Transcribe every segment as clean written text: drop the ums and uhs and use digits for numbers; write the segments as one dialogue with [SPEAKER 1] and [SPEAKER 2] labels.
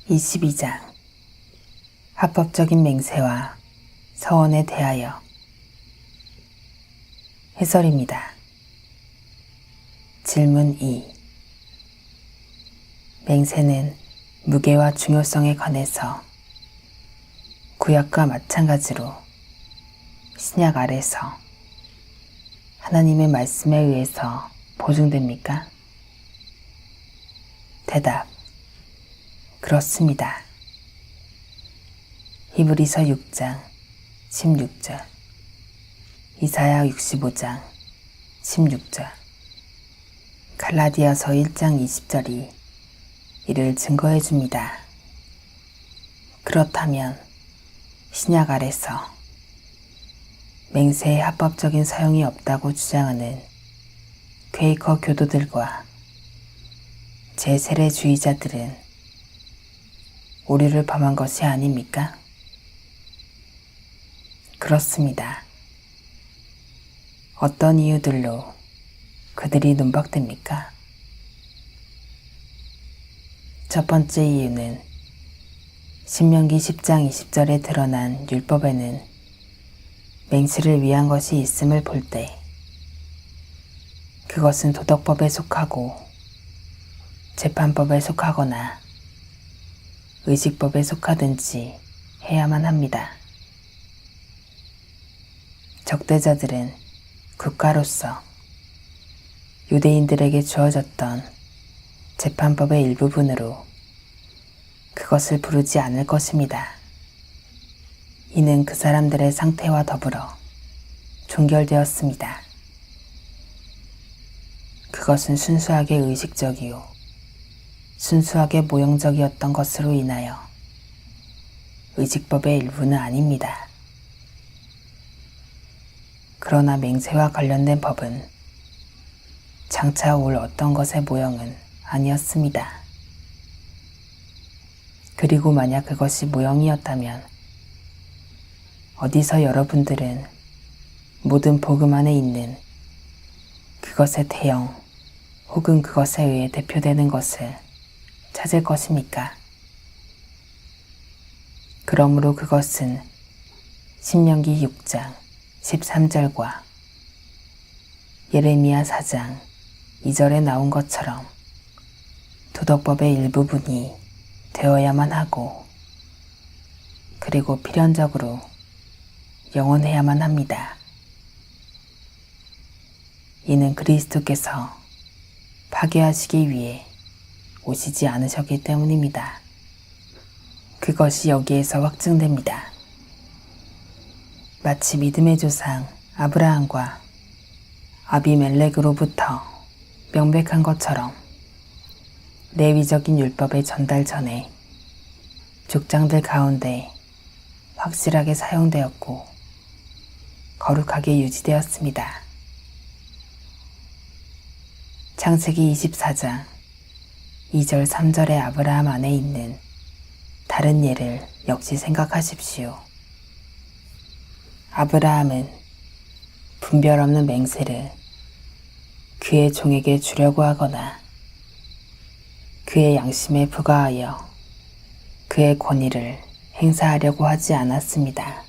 [SPEAKER 1] 22장 합법적인 맹세와 서원에 대하여 해설입니다. 질문 2. 맹세는 무게와 중요성에 관해서 구약과 마찬가지로 신약 아래서 하나님의 말씀에 의해서 보증됩니까? 대답. 그렇습니다. 히브리서 6장 16절, 이사야 65장 16절, 갈라디아서 1장 20절이 이를 증거해 줍니다. 그렇다면 신약 아래서 맹세의 합법적인 사용이 없다고 주장하는 퀘이커 교도들과 제세례주의자들은 오류를 범한 것이 아닙니까? 그렇습니다. 어떤 이유들로 그들이 논박됩니까? 첫 번째 이유는 신명기 10장 20절에 드러난 율법에는 맹세를 위한 것이 있음을 볼 때 그것은 도덕법에 속하고 재판법에 속하거나 의식법에 속하든지 해야만 합니다. 적대자들은 국가로서 유대인들에게 주어졌던 재판법의 일부분으로 그것을 부르지 않을 것입니다. 이는 그 사람들의 상태와 더불어 종결되었습니다. 그것은 순수하게 의식적이요 순수하게 모형적이었던 것으로 인하여 의식법의 일부는 아닙니다. 그러나 맹세와 관련된 법은 장차 올 어떤 것의 모형은 아니었습니다. 그리고 만약 그것이 모형이었다면 어디서 여러분들은 모든 복음 안에 있는 그것의 태형 혹은 그것에 의해 대표되는 것을 찾을 것입니까? 그러므로 그것은 신명기 6장 13절과 예레미야 4장 2절에 나온 것처럼 도덕법의 일부분이 되어야만 하고 그리고 필연적으로 영원해야만 합니다. 이는 그리스도께서 파괴하시기 위해 오시지 않으셨기 때문입니다. 그것이 여기에서 확증됩니다. 마치 믿음의 조상 아브라함과 아비멜렉으로부터 명백한 것처럼 레위적인 율법의 전달 전에 족장들 가운데 확실하게 사용되었고 거룩하게 유지되었습니다. 창세기 24장 2절 3절의 아브라함 안에 있는 다른 예를 역시 생각하십시오. 아브라함은 분별 없는 맹세를 그의 종에게 주려고 하거나 그의 양심에 부가하여 그의 권위를 행사하려고 하지 않았습니다.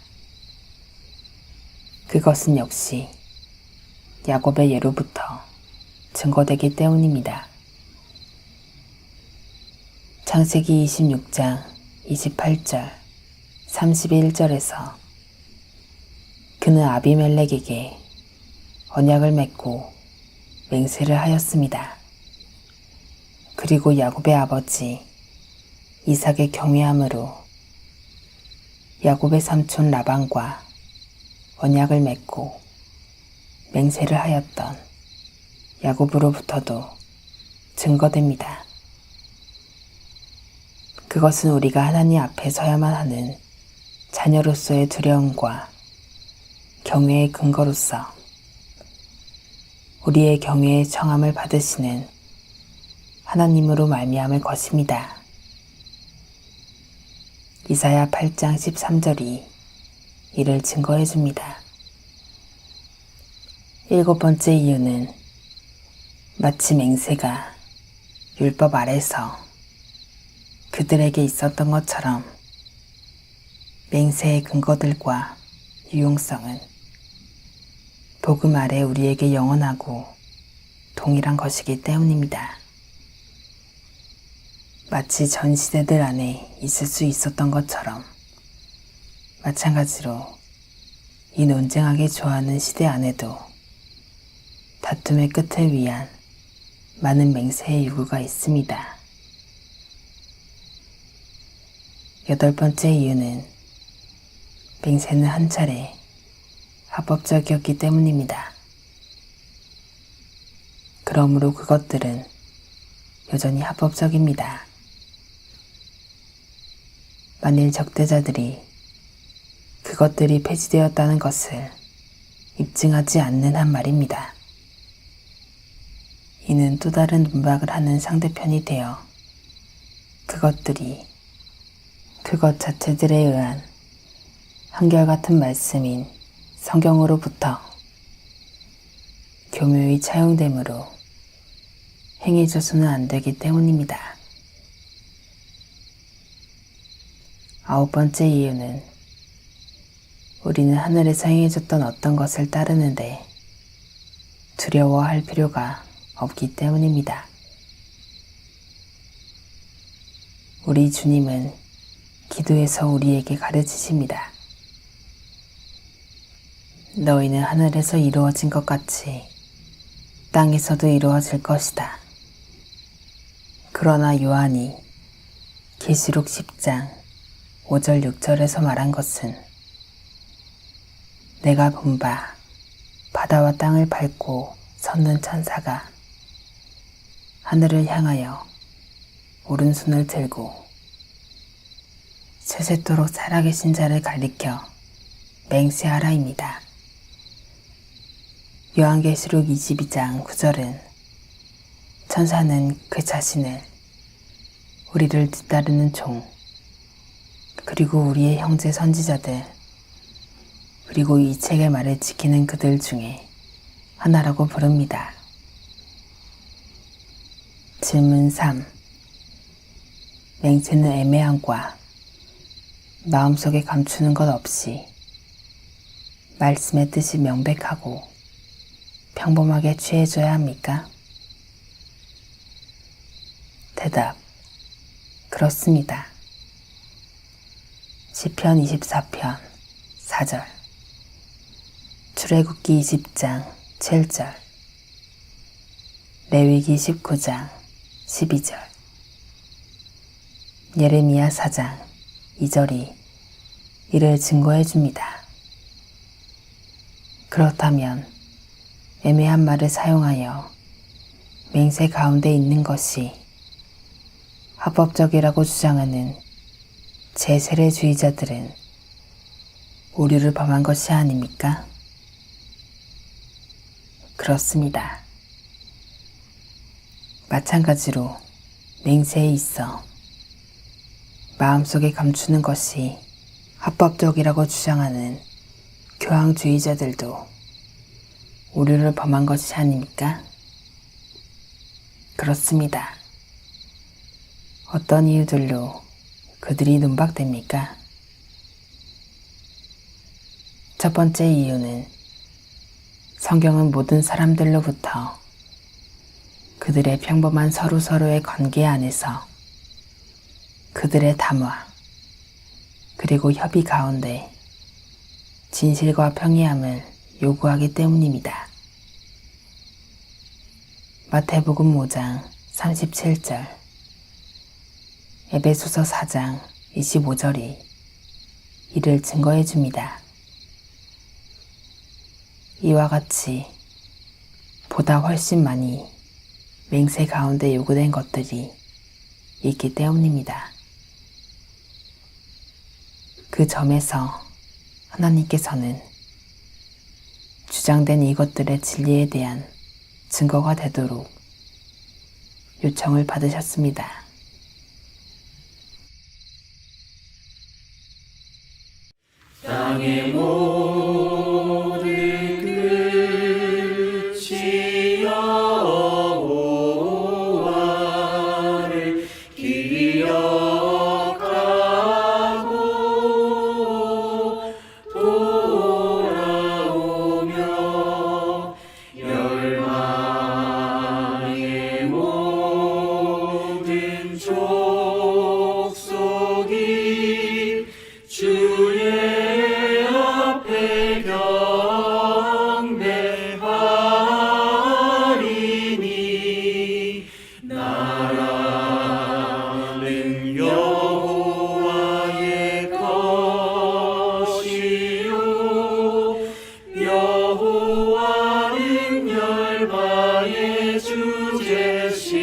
[SPEAKER 1] 그것은 역시 야곱의 예로부터 증거되기 때문입니다. 창세기 26장 28절 31절에서 그는 아비멜렉에게 언약을 맺고 맹세를 하였습니다. 그리고 야곱의 아버지 이삭의 경외함으로 야곱의 삼촌 라반과 언약을 맺고 맹세를 하였던 야곱으로부터도 증거됩니다. 그것은 우리가 하나님 앞에 서야만 하는 자녀로서의 두려움과 경외의 근거로서 우리의 경외의 청함을 받으시는 하나님으로 말미암을 것입니다. 이사야 8장 13절이 이를 증거해 줍니다. 일곱 번째 이유는 마치 맹세가 율법 아래서 그들에게 있었던 것처럼 맹세의 근거들과 유용성은 복음 아래 우리에게 영원하고 동일한 것이기 때문입니다. 마치 전 시대들 안에 있을 수 있었던 것처럼 마찬가지로 이 논쟁하기 좋아하는 시대 안에도 다툼의 끝을 위한 많은 맹세의 요구가 있습니다. 8번째 이유는 맹세는 한 차례 합법적이었기 때문입니다. 그러므로 그것들은 여전히 합법적입니다. 만일 적대자들이 그것들이 폐지되었다는 것을 입증하지 않는 한 말입니다. 이는 또 다른 논박을 하는 상대편이 되어 그것들이 그것 자체들에 의한 한결같은 말씀인 성경으로부터 교묘히 차용되므로 행해져서는 안 되기 때문입니다. 9번째 이유는 우리는 하늘에서 행해졌던 어떤 것을 따르는데 두려워할 필요가 없기 때문입니다. 우리 주님은 기도에서 우리에게 가르치십니다. 너희는 하늘에서 이루어진 것 같이 땅에서도 이루어질 것이다. 그러나 요한이 계시록 10장 5절 6절에서 말한 것은 내가 본 바 바다와 땅을 밟고 섰는 천사가 하늘을 향하여 오른손을 들고 세세토록 살아계신 자를 가리켜 맹세하라입니다. 요한계시록 22장 9절은 천사는 그 자신을 우리를 뒤따르는 종 그리고 우리의 형제 선지자들 그리고 이 책의 말을 지키는 그들 중에 하나라고 부릅니다. 질문 3. 맹세는 애매함과 마음속에 감추는 것 없이 말씀의 뜻이 명백하고 평범하게 취해져야 합니까? 대답. 그렇습니다. 시편 24편 4절 출애굽기 20장 7절 레위기 19장 12절 예레미야 4장 2절이 이를 증거해 줍니다. 그렇다면 애매한 말을 사용하여 맹세 가운데 있는 것이 합법적이라고 주장하는 제세례주의자들은 오류를 범한 것이 아닙니까? 그렇습니다. 마찬가지로 맹세에 있어 마음속에 감추는 것이 합법적이라고 주장하는 교황주의자들도 오류를 범한 것이 아닙니까? 그렇습니다. 어떤 이유들로 그들이 논박됩니까? 첫 번째 이유는 성경은 모든 사람들로부터 그들의 평범한 서로서로의 관계 안에서 그들의 담화 그리고 협의 가운데 진실과 평이함을 요구하기 때문입니다. 마태복음 5장 37절 에베소서 4장 25절이 이를 증거해 줍니다. 이와 같이 보다 훨씬 많이 맹세 가운데 요구된 것들이 있기 때문입니다. 그 점에서 하나님께서는 주장된 이것들의 진리에 대한 증거가 되도록 요청을 받으셨습니다.
[SPEAKER 2] 땅의 모든 끝이 여호와를 기여 주제시